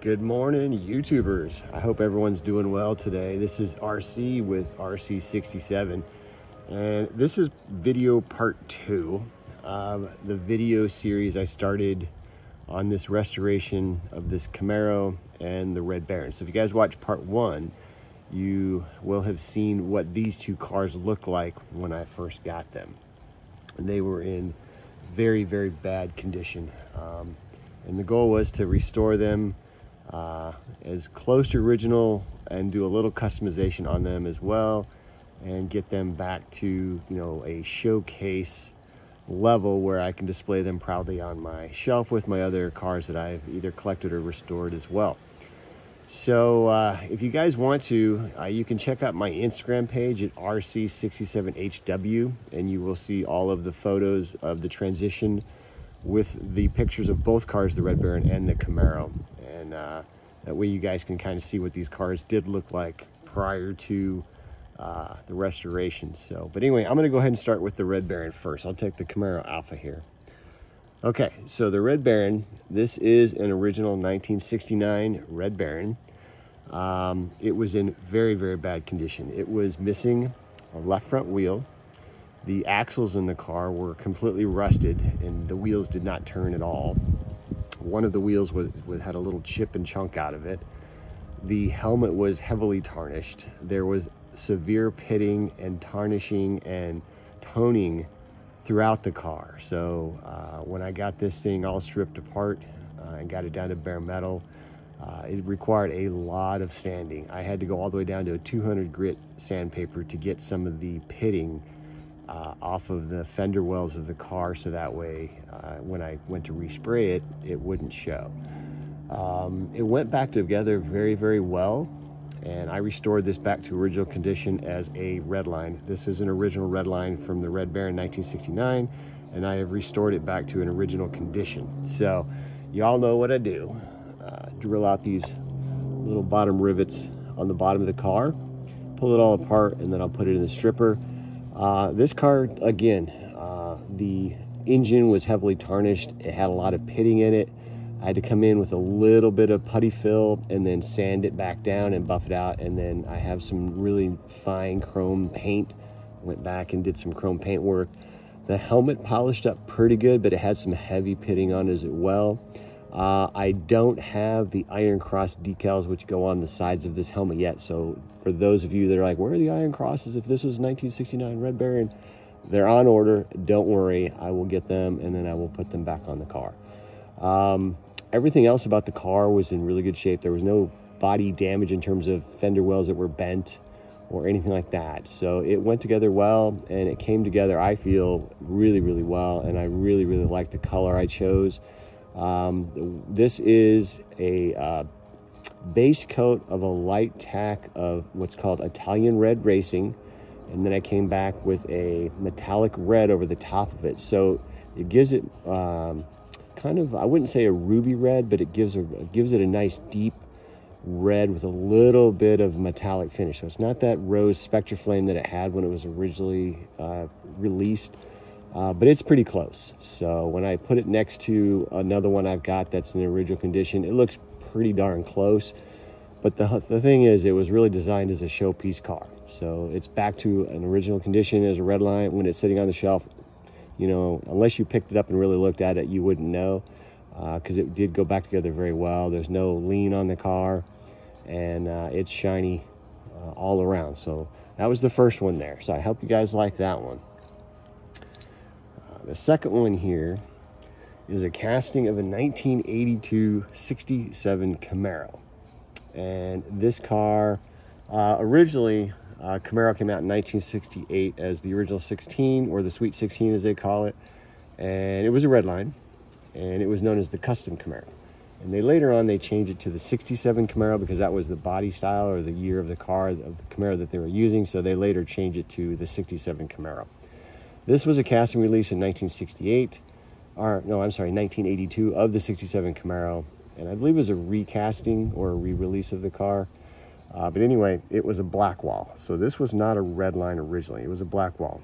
Good morning, YouTubers. I hope everyone's doing well today. This is RC with RC67, and this is video part 2 of the video series I started on this restoration of this Camaro and the Red Baron. So if you guys watch part 1, you will have seen what these two cars looked like when I first got them. And they were in very, very bad condition. And the goal was to restore them as close to original and do a little customization on them as well, and get them back to, a showcase level where I can display them proudly on my shelf with my other cars that I've either collected or restored as well. So if you guys want to, you can check out my Instagram page at RC67HW, and you will see all of the photos of the transition with the pictures of both cars, the Red Baron and the Camaro. And that way you guys can kind of see what these cars did look like prior to the restoration. But anyway, I'm going to go ahead and start with the Red Baron first. I'll take the Camaro Alpha here. Okay, so the Red Baron, this is an original 1969 Red Baron. It was in very, very bad condition. It was missing a left front wheel. The axles in the car were completely rusted, and the wheels did not turn at all. One of the wheels had a little chip and chunk out of it. The helmet was heavily tarnished. There was severe pitting and tarnishing and toning throughout the car. So when I got this thing all stripped apart and got it down to bare metal, it required a lot of sanding. I had to go all the way down to a 200 grit sandpaper to get some of the pitting off of the fender wells of the car, so that way when I went to respray it, it wouldn't show. It went back together very, very well, and I restored this back to original condition as a red line. This is an original red line from the Red Baron 1969, and I have restored it back to an original condition. So y'all know what I do. Drill out these little bottom rivets on the bottom of the car, pull it all apart, and then I'll put it in the stripper. This car, again, the engine was heavily tarnished. It had a lot of pitting in it. I had to come in with a little bit of putty fill and then sand it back down and buff it out. And then I have some really fine chrome paint. Went back and did some chrome paint work. The helmet polished up pretty good, but it had some heavy pitting on it as well. I don't have the iron cross decals which go on the sides of this helmet yet. So for those of you that are like, where are the iron crosses if this was 1969 Red Baron? They're on order. Don't worry, I will get them, and then I will put them back on the car. Everything else about the car was in really good shape. There was no body damage in terms of fender wells that were bent or anything like that. So it went together well, and it came together, I feel, really, really well, and I really, really like the color I chose. This is a base coat of a light tack of what's called Italian Red Racing, and then I came back with a metallic red over the top of it. So it gives it kind of, I wouldn't say a ruby red, but it gives it a nice deep red with a little bit of metallic finish. So it's not that rose Spectre Flame that it had when it was originally released. But it's pretty close. So when I put it next to another one I've got that's in the original condition, it looks pretty darn close. But the thing is, it was really designed as a showpiece car. So it's back to an original condition as a red line. When it's sitting on the shelf, unless you picked it up and really looked at it, you wouldn't know, because it did go back together very well. There's no lean on the car, and it's shiny all around. So that was the first one there. So I hope you guys like that one. The second one here is a casting of a 1982 67 Camaro. And this car, originally, Camaro came out in 1968 as the original 16, or the Sweet 16 as they call it. And it was a red line, and it was known as the Custom Camaro. And later on, they changed it to the 67 Camaro because that was the body style or the year of the car, of the Camaro that they were using. So they later changed it to the 67 Camaro. This was a casting release in 1982 of the 67 Camaro, and I believe it was a recasting or a re-release of the car. But anyway, it was a black wall. So this was not a red line originally. It was a black wall.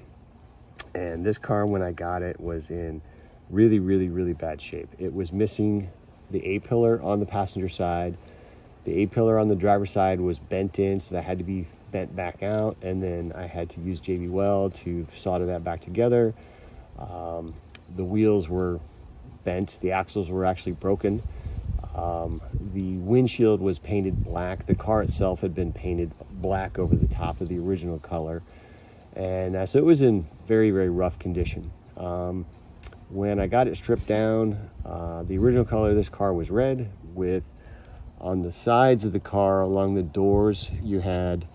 And this car, when I got it, was in really, really, really bad shape. It was missing the A-pillar on the passenger side. The A-pillar on the driver's side was bent in, so that had to be bent back out, and then I had to use JB Weld to solder that back together. The wheels were bent, the axles were actually broken. The windshield was painted black. The car itself had been painted black over the top of the original color, and so it was in very, very rough condition. When I got it stripped down, the original color of this car was red, with on the sides of the car along the doors you had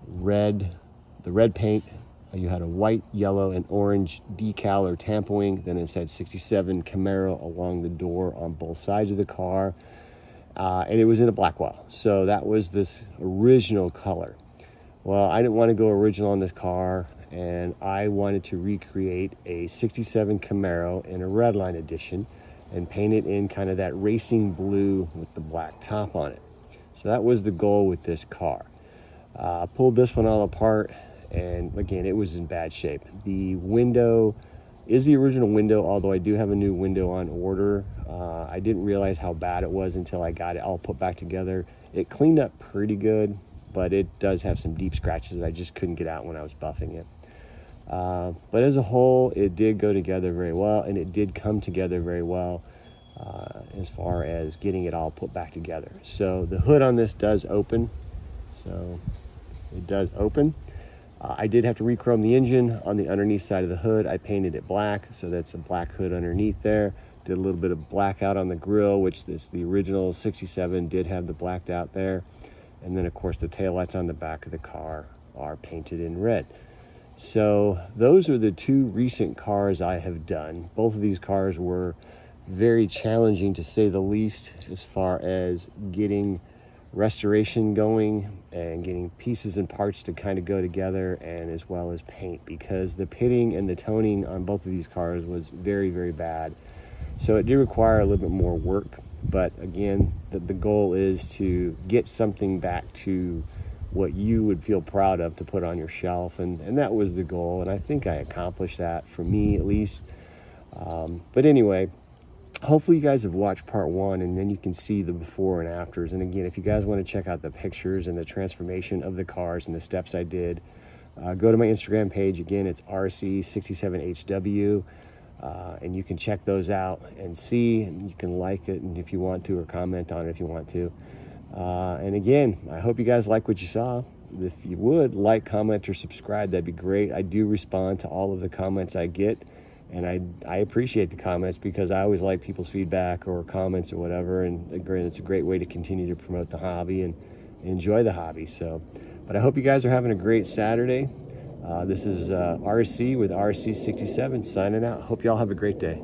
the red paint. You had a white, yellow, and orange decal or tampering. Then it said 67 Camaro along the door on both sides of the car, and it was in a black wall. So that was this original color. Well, I didn't want to go original on this car, and I wanted to recreate a 67 Camaro in a Redline edition and paint it in kind of that racing blue with the black top on it. So that was the goal with this car. I pulled this one all apart, and again, it was in bad shape. The window is the original window, although I do have a new window on order. I didn't realize how bad it was until I got it all put back together. It cleaned up pretty good, but it does have some deep scratches that I just couldn't get out when I was buffing it. But as a whole, it did go together very well, and it did come together very well as far as getting it all put back together. So the hood on this does open. So it does open. I did have to re-chrome the engine on the underneath side of the hood. I painted it black, so that's a black hood underneath there. Did a little bit of blackout on the grill, which the original 67 did have the blacked out there. And then, of course, the taillights on the back of the car are painted in red. So those are the two recent cars I have done. Both of these cars were very challenging, to say the least, as far as getting restoration going and getting pieces and parts to kind of go together, and as well as paint, because the pitting and the toning on both of these cars was very, very bad. So it did require a little bit more work, but again, the goal is to get something back to what you would feel proud of to put on your shelf, and that was the goal, and I think I accomplished that, for me at least. But anyway, hopefully you guys have watched part one, and then you can see the before and afters. And again, if you guys want to check out the pictures and the transformation of the cars and the steps I did, go to my Instagram page. Again, it's RC67HW, and you can check those out and see, and you can like it and if you want to, or comment on it if you want to. And again, I hope you guys like what you saw. If you would like, comment, or subscribe, that'd be great. I do respond to all of the comments I get, and I appreciate the comments, because I always like people's feedback or comments or whatever, and again, it's a great way to continue to promote the hobby and enjoy the hobby. So, but I hope you guys are having a great Saturday. This is RC with RC67 signing out. Hope y'all have a great day.